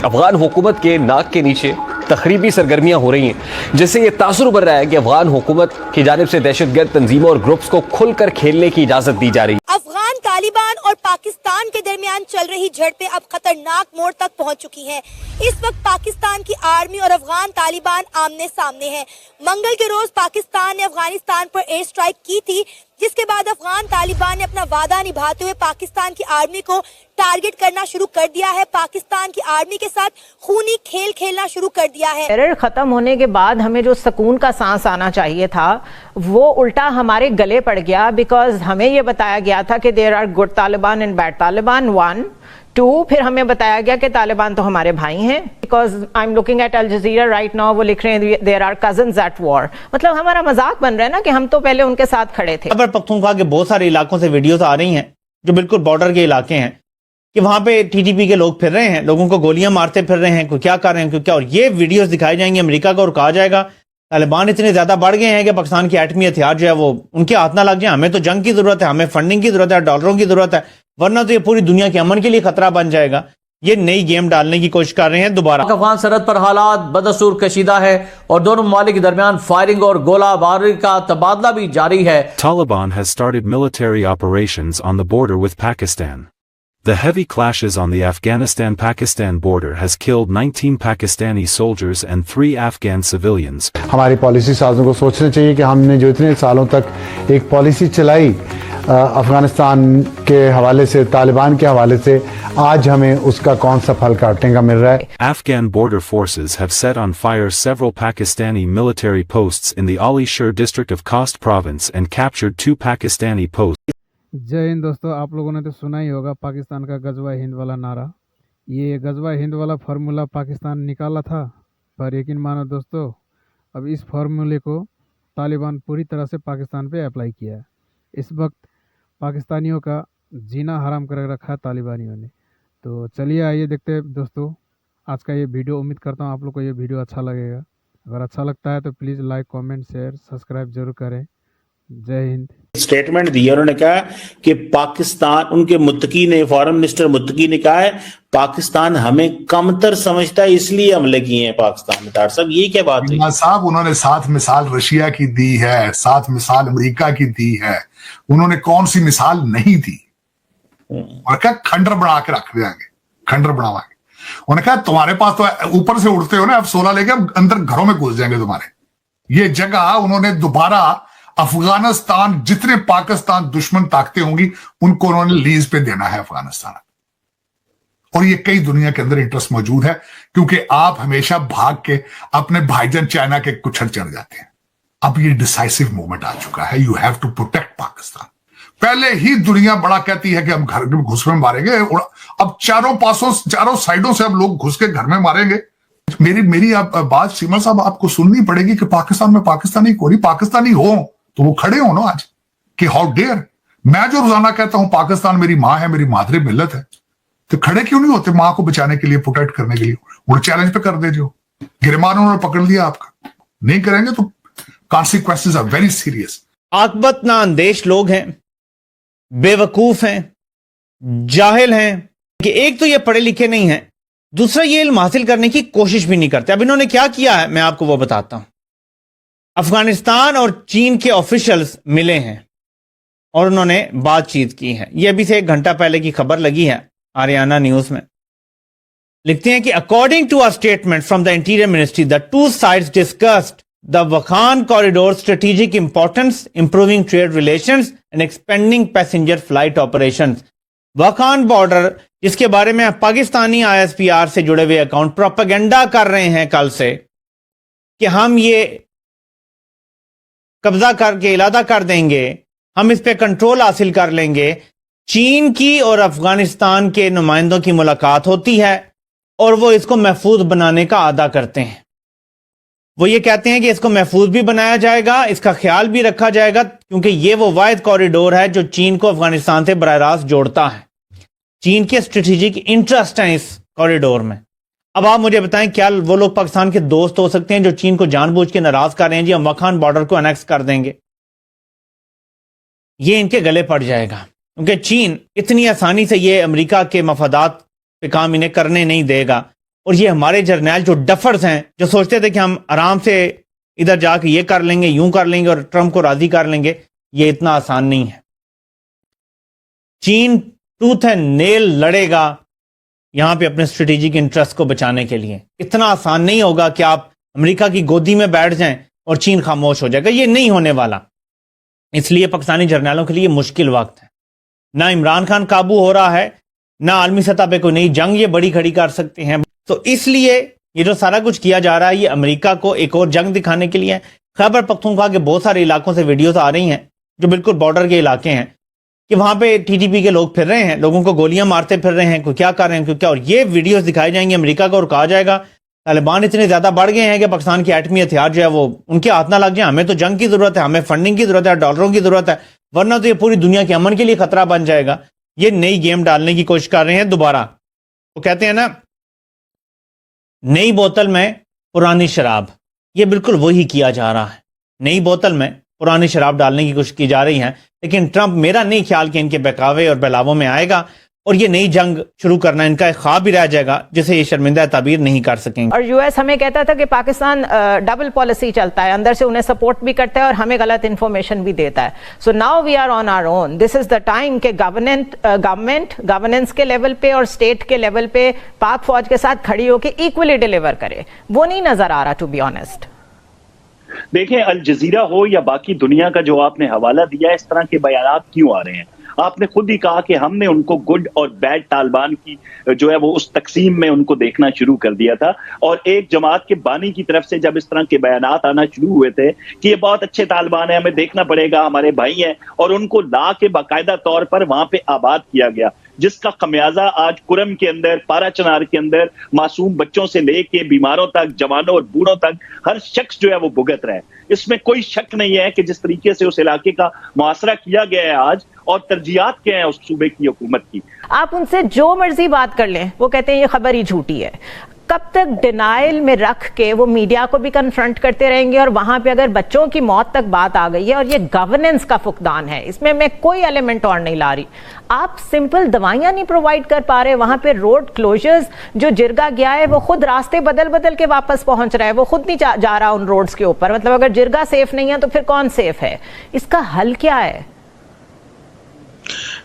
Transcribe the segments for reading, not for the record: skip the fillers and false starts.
अफगान हुकूमत के नाक के नीचे तखरीबी सरगर्मियां हो रही हैं, जिससे यह तासुर बन रहा है कि अफगान हुकूमत की जानिब से दहशतगर्द तंजीमों और ग्रुप्स को खुलकर खेलने की इजाजत दी जा रही है। अफगान तालिबान और पाकिस्तान के दरमियान चल रही झड़पें अब खतरनाक मोड़ तक पहुंच चुकी हैं। इस वक्त पाकिस्तान की आर्मी और अफगान तालिबान आमने सामने हैं। मंगल के रोज पाकिस्तान ने अफगानिस्तान पर एयर स्ट्राइक की थी, जिसके बाद अफगान तालिबान ने अपना वादा निभाते हुए पाकिस्तान की आर्मी को टारगेट करना शुरू कर दिया है। पाकिस्तान की आर्मी के साथ खूनी खेल खेलना शुरू कर दिया है। टेरर खत्म होने के बाद हमें जो सुकून का सांस आना चाहिए था वो उल्टा हमारे गले पड़ गया, बिकॉज हमें ये बताया गया था कि there are good Taliban and bad Taliban, 1 2 फिर हमें बताया गया कि तालिबान तो हमारे भाई हैं। Because I am looking at Al Jazeera right now, वो लिख रहे हैं there are cousins at war. मतलब हमारा मजाक बन रहा है ना कि हम तो पहले उनके साथ खड़े थे। खैबर पख्तूनख्वा के बहुत सारे इलाकों से वीडियोस आ रही हैं जो बिल्कुल बॉर्डर के इलाके हैं कि वहां पे टीटीपी के लोग फिर रहे हैं, लोगों को गोलियां मारते फिर रहे हैं, कोई क्या कर रहे हैं, कोई क्या। और ये वीडियोस दिखाई जाएंगे अमेरिका को और कहा जाएगा तालिबान इतने ज्यादा बढ़ गए हैं कि पाकिस्तान की एटमी हथियार जो है वो उनके हाथ ना लग जाए। हमें तो जंग की जरूरत है, हमें फंडिंग की जरूरत है, डॉलरों की जरूरत है, वरना तो ये पूरी दुनिया के अमन के लिए खतरा बन जाएगा। ये नई गेम डालने की कोशिश कर रहे हैं दोबारा। अफगान सरहद पर हालात बदस्तूर कशीदा है और दोनों ममालिक के दरमियान फायरिंग और गोलाबारी का तबादला भी जारी है। Taliban has started military operations on the border with Pakistan. The heavy clashes on the Afghanistan-Pakistan border has killed 19 Pakistani soldiers and 3 Afghan civilians. हमारी पॉलिसी साजों को सोचना चाहिए कि हमने जो इतने सालों तक एक पॉलिसी चलाई अफगानिस्तान के हवाले से, तालिबान के हवाले से, आज हमें उसका कौन सा फल काटने का मिल रहा है। Afghan border forces have set on fire several Pakistani military posts in the Ali Shir district of Khost province and captured 2 Pakistani posts. जय हिंद दोस्तों, आप लोगों ने तो सुना ही होगा पाकिस्तान का गजवा हिंद वाला नारा। ये गजवा हिंद वाला फार्मूला पाकिस्तान निकाला था, पर यकीन मानो दोस्तों अब इस फार्मूले को तालिबान पूरी तरह से पाकिस्तान पे अप्लाई किया है। इस वक्त पाकिस्तानियों का जीना हराम कर रखा है तालिबानियों ने। तो चलिए आइए देखते हैं दोस्तों आज का ये वीडियो। उम्मीद करता हूँ आप लोग को ये वीडियो अच्छा लगेगा। अगर अच्छा लगता है तो please like, comment, share, subscribe जरूर करें। जय हिंद। स्टेटमेंट दिया उन्होंने कहा कि पाकिस्तान, उनके मुत्तकी ने, फॉरेन मिनिस्टर मुत्तकी ने कहा है पाकिस्तान हमें कमतर समझता है इसलिए हमले किए हैं पाकिस्तान में। डॉक्टर साहब ये क्या बात है साहब? उन्होंने 7 मिसाल रशिया की दी है, 7 मिसाल अमेरिका की दी है, उन्होंने कौन सी मिसाल नहीं दी? और क्या खंडर बना के रख देंगे, खंडर बनावाएंगे। उन्होंने कहा तुम्हारे पास तो ऊपर से उड़ते हो ना, अब 16 लेके अंदर घरों में घुस जाएंगे तुम्हारे। ये जगह उन्होंने दोबारा अफगानिस्तान, जितने पाकिस्तान दुश्मन ताकतें होंगी उनको उन्होंने लीज पे देना है अफगानिस्तान। और ये कई दुनिया के अंदर इंटरेस्ट मौजूद है, क्योंकि आप हमेशा भाग के अपने भाईजान चाइना के कुछड़ चढ़ जाते हैं। अब ये डिसाइसिव मोमेंट आ चुका है, you have to protect Pakistan. पहले ही दुनिया बड़ा कहती है कि हम घर में घुस में मारेंगे, और अब चारों पासों, चारों साइडों से अब लोग घुस के घर में मारेंगे। मेरी आप बात सीमा साहब आपको सुननी पड़ेगी कि पाकिस्तान में पाकिस्तानी कोई पाकिस्तानी हो तो वो खड़े हो ना आज कि हाउ डेयर। मैं जो रोजाना कहता हूं पाकिस्तान मेरी मां है, मेरी मादरी मिल्लत है, तो खड़े क्यों नहीं होते मां को बचाने के लिए, प्रोटेक्ट करने के लिए? वो चैलेंज पे कर दे, जो गिरमान उन्होंने पकड़ लिया, आपका नहीं करेंगे तो कॉन्सिक्वेंसेस आर वेरी सीरियस। आकबत ना अंदेश लोग हैं, बेवकूफ हैं, जाहिल हैं कि एक तो ये पढ़े लिखे नहीं हैं, दूसरा ये इल्म हासिल करने की कोशिश भी नहीं करते। अब इन्होंने क्या किया है मैं आपको वो बताता हूं। अफगानिस्तान और चीन के ऑफिशियल्स मिले हैं और उन्होंने बातचीत की है। ये अभी से 1 घंटा पहले की खबर लगी है आरियाना न्यूज में। लिखते हैं कि according to a statement from the interior ministry the 2 sides discussed the Wakhan corridor strategic importance, improving trade relations and expanding passenger flight operations. Wakhan border, जिसके बारे में पाकिस्तानी ISPR से जुड़े हुए अकाउंट प्रोपेगेंडा कर रहे हैं कल से कि हम ये कब्जा करके इलादा कर देंगे, हम इस पे कंट्रोल हासिल कर लेंगे। चीन की और अफगानिस्तान के नुमाइंदों की मुलाकात होती है और वो इसको महफूज बनाने का आदा करते हैं। वो ये कहते हैं कि इसको महफूज भी बनाया जाएगा, इसका ख्याल भी रखा जाएगा, क्योंकि ये वो वाहिद कॉरिडोर है जो चीन को अफगानिस्तान से बराह रास्त जोड़ता है। चीन के स्ट्रेटेजिक इंटरेस्ट हैं इस कॉरिडोर में। अब आप मुझे बताएं, क्या वो लोग पाकिस्तान के दोस्त हो सकते हैं जो चीन को जानबूझ के नाराज कर रहे हैं जी हम वखान बॉर्डर को अनेक्स कर देंगे? ये इनके गले पड़ जाएगा, क्योंकि चीन इतनी आसानी से ये अमेरिका के मफादात पे काम इन्हें करने नहीं देगा। और ये हमारे जर्नैल जो डफर्स हैं, जो सोचते थे कि हम आराम से इधर जाके ये कर लेंगे, यूं कर लेंगे और ट्रंप को राजी कर लेंगे, ये इतना आसान नहीं है। चीन टूथ एंड नेल लड़ेगा यहां पे अपने स्ट्रेटेजिक इंटरेस्ट को बचाने के लिए। इतना आसान नहीं होगा कि आप अमेरिका की गोदी में बैठ जाएं और चीन खामोश हो जाएगा, ये नहीं होने वाला। इसलिए पाकिस्तानी जर्नैलों के लिए मुश्किल वक्त है। ना इमरान खान काबू हो रहा है, ना आलमी सतह पे कोई नई जंग ये बड़ी खड़ी कर सकते हैं। तो इसलिए ये जो सारा कुछ किया जा रहा है, ये अमेरिका को एक और जंग दिखाने के लिए है। खैबर पख्तूनख्वा के बहुत सारे इलाकों से वीडियोस आ रही हैं जो बिल्कुल बॉर्डर के इलाके हैं कि वहां पे टीटीपी के लोग फिर रहे हैं, लोगों को गोलियां मारते फिर रहे हैं, कोई क्या कर रहे हैं, कोई क्या। और ये वीडियोस दिखाई जाएंगे अमेरिका को और कहा जाएगा तालिबान इतने ज्यादा बढ़ गए हैं कि पाकिस्तान की एटमी हथियार जो है वो उनके हाथ ना लग जाए। हमें तो जंग की जरूरत है, हमें फंडिंग की जरूरत है, डॉलरों की जरूरत है, वरना तो ये पूरी दुनिया के अमन के लिए खतरा बन जाएगा। ये नई गेम डालने की कोशिश कर रहे हैं दोबारा। वो कहते हैं ना, नई बोतल में पुरानी शराब, ये बिल्कुल वही किया जा रहा है। नई बोतल में पुरानी शराब डालने की कोशिश की जा रही है। लेकिन ट्रंप, मेरा नहीं ख्याल कि इनके बहकावे और बहलावों में आएगा और ये नई जंग शुरू करना इनका एक ख्वाब ही रह जाएगा जिसे ये शर्मिंदा ताबीर नहीं कर सकेंगे। और यूएस हमें कहता था कि पाकिस्तान डबल पॉलिसी चलता है, अंदर से उन्हें सपोर्ट भी करता है और हमें गलत इंफॉर्मेशन भी देता है। So now we are on our own. This is the time के गवर्नेंस के लेवल पे और स्टेट के लेवल पे पाक फौज के साथ खड़ी होकर इक्वली डिलीवर करे। वो नहीं नजर आ रहा, टू बी ऑनेस्ट। देखें, अल जजीरा हो या बाकी दुनिया का जो आपने हवाला दिया, इस तरह के बयानात क्यों आ रहे हैं? आपने खुद ही कहा कि हमने उनको गुड और बैड तालिबान की जो है वो उस तकसीम में उनको देखना शुरू कर दिया था। और एक जमात के बानी की तरफ से जब इस तरह के बयानात आना शुरू हुए थे कि ये बहुत अच्छे तालिबान है, हमें देखना पड़ेगा, हमारे भाई हैं, और उनको ला के बाकायदा तौर पर वहां पे आबाद किया गया, जिसका खमियाजा आज कुरम के अंदर, पारा चनार के अंदर मासूम बच्चों से लेके बीमारों तक, जवानों और बूढ़ों तक हर शख्स जो है वो भुगत रहा है। इसमें कोई शक नहीं है कि जिस तरीके से उस इलाके का मुआसरा किया गया है आज, और तरजीहात क्या है उस सूबे की हुकूमत की। आप उनसे जो मर्जी बात कर लें, वो कहते हैं ये खबर ही झूठी है। कब तक डिनाइल में रख के वो मीडिया को भी कन्फ्रंट करते रहेंगे? और वहां पे अगर बच्चों की मौत तक बात आ गई है और ये गवर्नेंस का फुकदान है, इसमें मैं कोई एलिमेंट और नहीं ला रही। आप सिंपल दवाइयां नहीं प्रोवाइड कर पा रहे। वहां पे रोड क्लोजर्स, जो जिरगा गया है वो खुद रास्ते बदल बदल के वापस पहुंच रहा है, वो खुद नहीं जा रहा उन रोड्स के ऊपर। मतलब अगर जिरगा सेफ नहीं है तो फिर कौन सेफ है? इसका हल क्या है?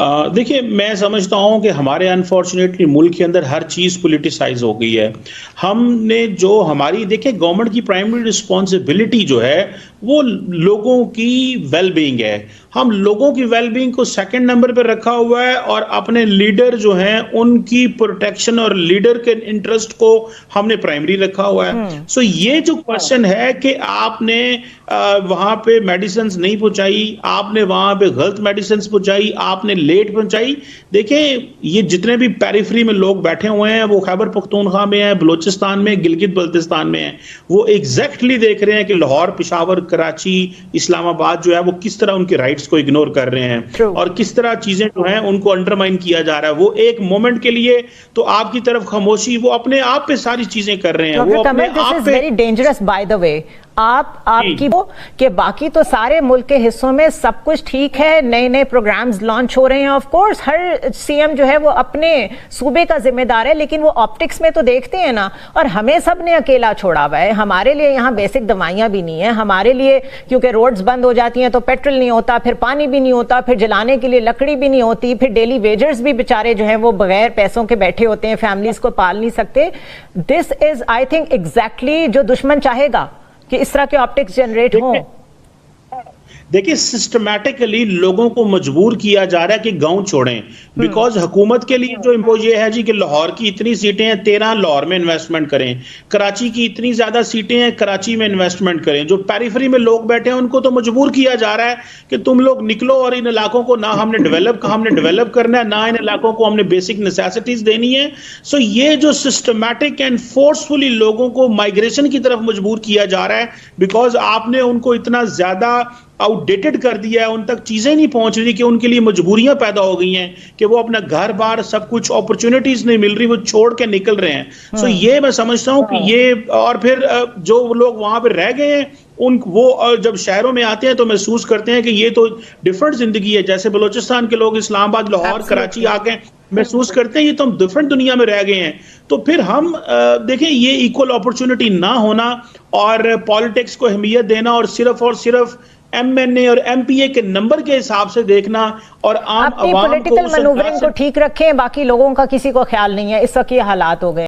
देखिए, मैं समझता हूं कि हमारे अनफॉर्चुनेटली मुल्क के अंदर हर चीज़ पॉलिटिसाइज हो गई है। हमने जो हमारी, देखिए, गवर्नमेंट की प्राइमरी रिस्पॉन्सिबिलिटी जो है वो लोगों की वेलबींग है। हम लोगों की वेलबींग को सेकंड नंबर पर रखा हुआ है और अपने लीडर जो हैं उनकी प्रोटेक्शन और लीडर के इंटरेस्ट को हमने प्राइमरी रखा हुआ है। सो ये जो क्वेश्चन है कि आपने वहां पे मेडिसिन नहीं पहुंचाई, आपने वहां पे गलत मेडिसिन पहुंचाई, आपने लेट पहुंचाई। देखें, ये जितने भी पेरिफेरी में लोग बैठे हुए हैं, वो खैबर पख्तूनख्वा में है, बलूचिस्तान में, गिलगित बल्तिस्तान में है, वो एग्जैक्टली देख रहे हैं कि लाहौर, पेशावर, कराची, इस्लामाबाद जो है वो किस तरह उनके राइट्स को इग्नोर कर रहे हैं और किस तरह चीजें जो हैं उनको अंडरमाइन किया जा रहा है। वो एक मोमेंट के लिए तो आपकी तरफ खामोशी, वो अपने आप पे सारी चीजें कर रहे हैं। वो अपने आप पे very dangerous, by the way. आपकी कि बाकी तो सारे मुल्क के हिस्सों में सब कुछ ठीक है, नए नए प्रोग्राम्स लॉन्च हो रहे हैं। ऑफ कोर्स हर सीएम जो है वो अपने सूबे का जिम्मेदार है, लेकिन वो ऑप्टिक्स में तो देखते हैं ना। और हमें सब ने अकेला छोड़ा हुआ है। हमारे लिए यहाँ बेसिक दवाइयाँ भी नहीं है, हमारे लिए क्योंकि रोड्स बंद हो जाती हैं तो पेट्रोल नहीं होता, फिर पानी भी नहीं होता, फिर जलाने के लिए लकड़ी भी नहीं होती, फिर डेली वेजर्स भी बेचारे जो हैं वो बगैर पैसों के बैठे होते हैं, फैमिलीज को पाल नहीं सकते। This is, I think, exactly जो दुश्मन चाहेगा कि इस तरह के ऑप्टिक्स जनरेट हों। देखिए, सिस्टमैटिकली लोगों को मजबूर किया जा रहा है कि गांव छोड़ें, बिकॉज हुकूमत के लिए जो इम्पोज ये है जी कि लाहौर की इतनी सीटें हैं, 13 लाहौर में इन्वेस्टमेंट करें, कराची की इतनी ज्यादा सीटें हैं, कराची में इन्वेस्टमेंट करें। जो पेरिफेरी में लोग बैठे हैं उनको तो मजबूर किया जा रहा है कि तुम लोग निकलो और इन इलाकों को ना हमने डेवलप करना है, ना इन इलाकों को हमने बेसिक नेसेसिटीज देनी है। सो ये जो सिस्टमैटिक एंड फोर्सफुली लोगों को माइग्रेशन की तरफ मजबूर किया जा रहा है, बिकॉज आपने उनको इतना ज्यादा आउटडेटेड कर दिया है, उन तक चीजें नहीं पहुंच रही कि उनके लिए मजबूरियां पैदा हो गई हैं कि वो अपना घर बार सब कुछ, अपॉर्चुनिटीज नहीं मिल रही, वो छोड़ के निकल रहे हैं। सो ये मैं समझता हूं कि ये, और फिर जो लोग वहां पर रह गए हैं वो जब शहरों में आते हैं तो महसूस करते हैं कि ये तो डिफरेंट जिंदगी है। जैसे बलूचिस्तान के लोग इस्लामाबाद, लाहौर, कराची आके महसूस करते हैं ये तो हम डिफरेंट दुनिया में रह गए हैं। तो फिर हम देखें ये इक्वल अपॉर्चुनिटी ना होना और पॉलिटिक्स को अहमियत देना और सिर्फ एमएनए और एमपीए के नंबर के हिसाब से देखना और आम अपनी आवाम पॉलिटिकल को मैनूवरिंग को ठीक रखें, बाकी लोगों का किसी को ख्याल नहीं है। इस वक्त ये हालात हो गए।